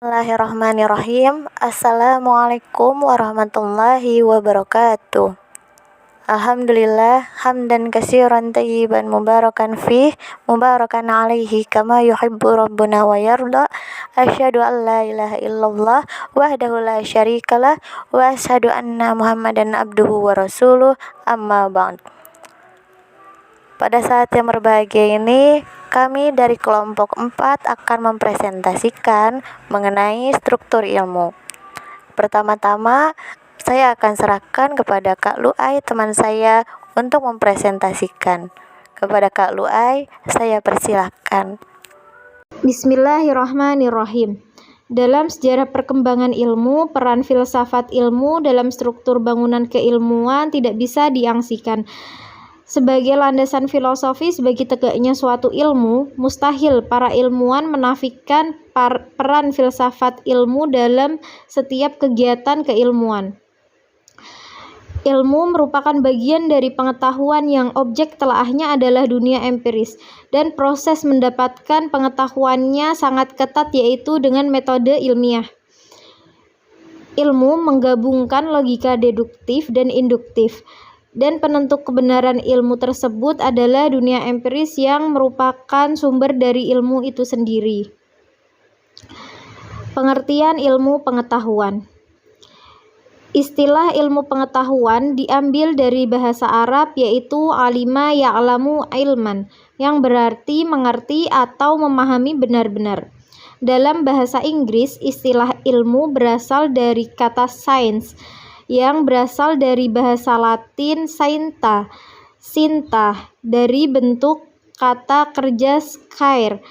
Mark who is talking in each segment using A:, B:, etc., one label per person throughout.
A: Bismillahirrahmanirrahim. Assalamualaikum warahmatullahi wabarakatuh. Alhamdulillah hamdan katsiran thayyiban mubarakan fih mubarakan alaihi kama yuhibbu rabbuna wa yarda. Asyhadu an la ilaha illallah wahdahu la syarikalah wa asyhadu anna Muhammadan abduhu wa rasuluh, amma ba'd. Pada saat yang berbahagia ini, kami dari kelompok 4 akan mempresentasikan mengenai struktur ilmu. Pertama-tama, saya akan serahkan kepada Kak Lu'ai, teman saya, untuk mempresentasikan. Kepada Kak Lu'ai, saya persilahkan.
B: Bismillahirrahmanirrahim. Dalam sejarah perkembangan ilmu, peran filsafat ilmu dalam struktur bangunan keilmuan tidak bisa diangsikan. Sebagai landasan filosofis bagi tegaknya suatu ilmu, mustahil para ilmuwan menafikan peran filsafat ilmu dalam setiap kegiatan keilmuan. Ilmu merupakan bagian dari pengetahuan yang objek telaahnya adalah dunia empiris, dan proses mendapatkan pengetahuannya sangat ketat, yaitu dengan metode ilmiah. Ilmu menggabungkan logika deduktif dan induktif, dan penentu kebenaran ilmu tersebut adalah dunia empiris yang merupakan sumber dari ilmu itu sendiri. Pengertian ilmu pengetahuan. Istilah ilmu pengetahuan diambil dari bahasa Arab, yaitu alima ya'lamu ilman, yang berarti mengerti atau memahami benar-benar. Dalam bahasa Inggris, istilah ilmu berasal dari kata science, yang berasal dari bahasa Latin scientia, dari bentuk kata kerja scire,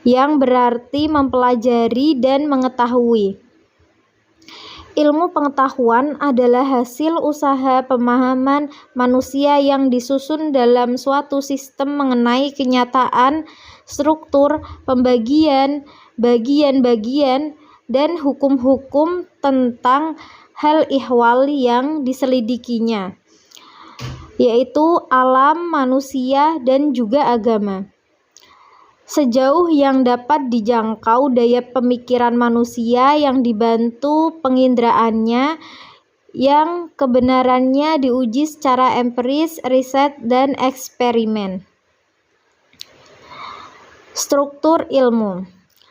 B: yang berarti mempelajari dan mengetahui. Ilmu pengetahuan adalah hasil usaha pemahaman manusia yang disusun dalam suatu sistem mengenai kenyataan, struktur, pembagian, bagian-bagian, dan hukum-hukum tentang hal ihwal yang diselidikinya, yaitu alam, manusia, dan juga agama. Sejauh yang dapat dijangkau daya pemikiran manusia yang dibantu pengindraannya, yang kebenarannya diuji secara empiris, riset, dan eksperimen. Struktur ilmu.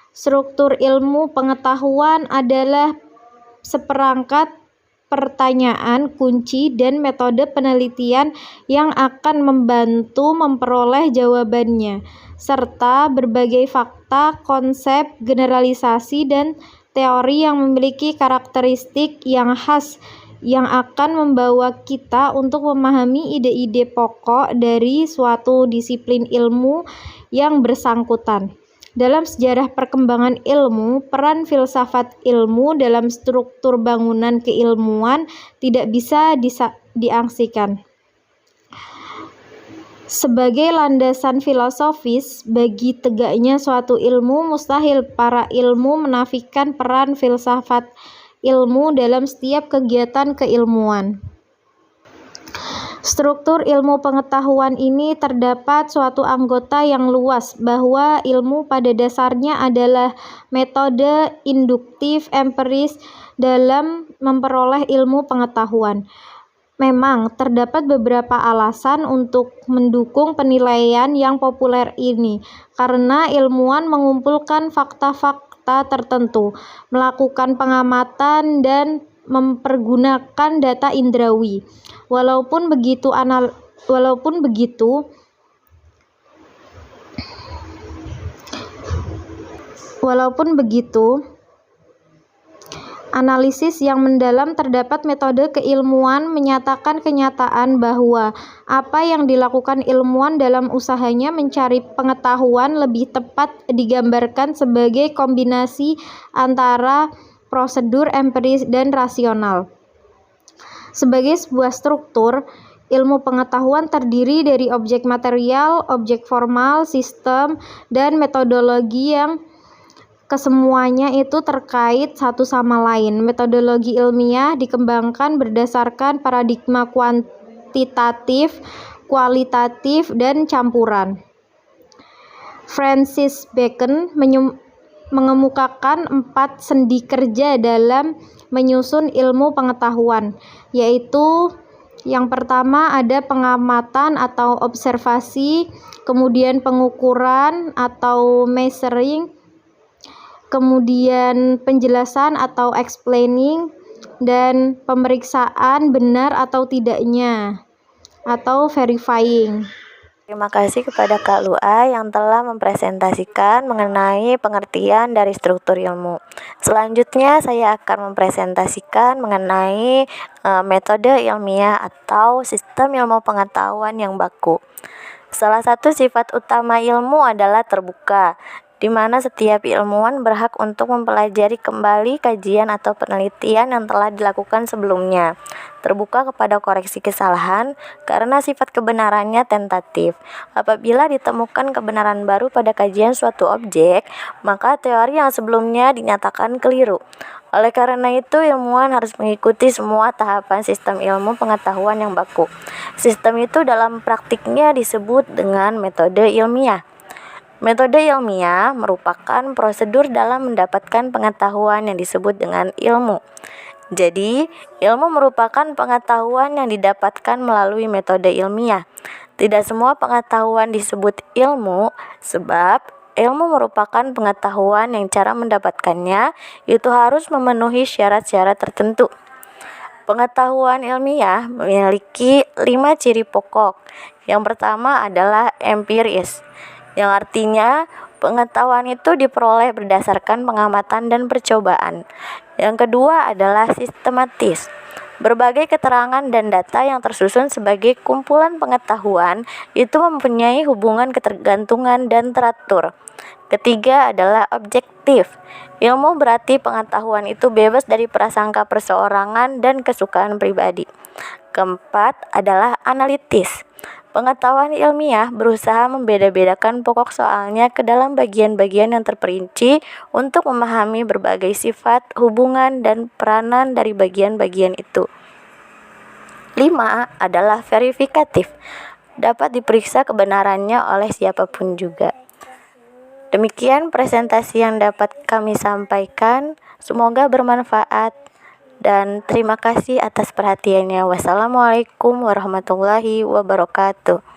B: Struktur ilmu pengetahuan adalah seperangkat pertanyaan kunci dan metode penelitian yang akan membantu memperoleh jawabannya, serta berbagai fakta, konsep, generalisasi, dan teori yang memiliki karakteristik yang khas yang akan membawa kita untuk memahami ide-ide pokok dari suatu disiplin ilmu yang bersangkutan. Dalam sejarah perkembangan ilmu, peran filsafat ilmu dalam struktur bangunan keilmuan tidak bisa diangsikan. Sebagai landasan filosofis bagi tegaknya suatu ilmu, mustahil para ilmu menafikan peran filsafat ilmu dalam setiap kegiatan keilmuan. Struktur ilmu pengetahuan ini terdapat suatu anggota yang luas, bahwa ilmu pada dasarnya adalah metode induktif empiris dalam memperoleh ilmu pengetahuan. Memang terdapat beberapa alasan untuk mendukung penilaian yang populer ini, karena ilmuwan mengumpulkan fakta-fakta tertentu, melakukan pengamatan, dan mempergunakan data indrawi. Walaupun begitu, analisis yang mendalam terdapat metode keilmuan menyatakan kenyataan bahwa apa yang dilakukan ilmuwan dalam usahanya mencari pengetahuan lebih tepat digambarkan sebagai kombinasi antara prosedur empiris dan rasional. Sebagai sebuah struktur, ilmu pengetahuan terdiri dari objek material, objek formal, sistem, dan metodologi yang kesemuanya itu terkait satu sama lain. Metodologi ilmiah dikembangkan berdasarkan paradigma kuantitatif, kualitatif, dan campuran. Francis Bacon mengemukakan 4 sendi kerja dalam menyusun ilmu pengetahuan, yaitu yang pertama ada pengamatan atau observasi, kemudian pengukuran atau measuring, kemudian penjelasan atau explaining, dan pemeriksaan benar atau tidaknya atau verifying.
A: Terima kasih kepada Kak Lua yang telah mempresentasikan mengenai pengertian dari struktur ilmu. Selanjutnya saya akan mempresentasikan mengenai metode ilmiah atau sistem ilmu pengetahuan yang baku. Salah satu sifat utama ilmu adalah terbuka, di mana setiap ilmuwan berhak untuk mempelajari kembali kajian atau penelitian yang telah dilakukan sebelumnya, terbuka kepada koreksi kesalahan karena sifat kebenarannya tentatif. Apabila ditemukan kebenaran baru pada kajian suatu objek, maka teori yang sebelumnya dinyatakan keliru. Oleh karena itu, ilmuwan harus mengikuti semua tahapan sistem ilmu pengetahuan yang baku. Sistem itu dalam praktiknya disebut dengan metode ilmiah. Metode ilmiah merupakan prosedur dalam mendapatkan pengetahuan yang disebut dengan ilmu. Jadi, ilmu merupakan pengetahuan yang didapatkan melalui metode ilmiah. Tidak semua pengetahuan disebut ilmu, sebab ilmu merupakan pengetahuan yang cara mendapatkannya itu harus memenuhi syarat-syarat tertentu. Pengetahuan ilmiah memiliki 5 ciri pokok. Yang pertama adalah empiris, yang artinya pengetahuan itu diperoleh berdasarkan pengamatan dan percobaan. Yang kedua adalah sistematis. Berbagai keterangan dan data yang tersusun sebagai kumpulan pengetahuan itu mempunyai hubungan ketergantungan dan teratur. Ketiga adalah objektif. Ilmu berarti pengetahuan itu bebas dari prasangka perseorangan dan kesukaan pribadi. Keempat adalah analitis. Pengetahuan ilmiah berusaha membeda-bedakan pokok soalnya ke dalam bagian-bagian yang terperinci untuk memahami berbagai sifat, hubungan, dan peranan dari bagian-bagian itu. 5 adalah verifikatif. Dapat diperiksa kebenarannya oleh siapapun juga. Demikian presentasi yang dapat kami sampaikan. Semoga bermanfaat dan terima kasih atas perhatiannya. Wassalamualaikum warahmatullahi wabarakatuh.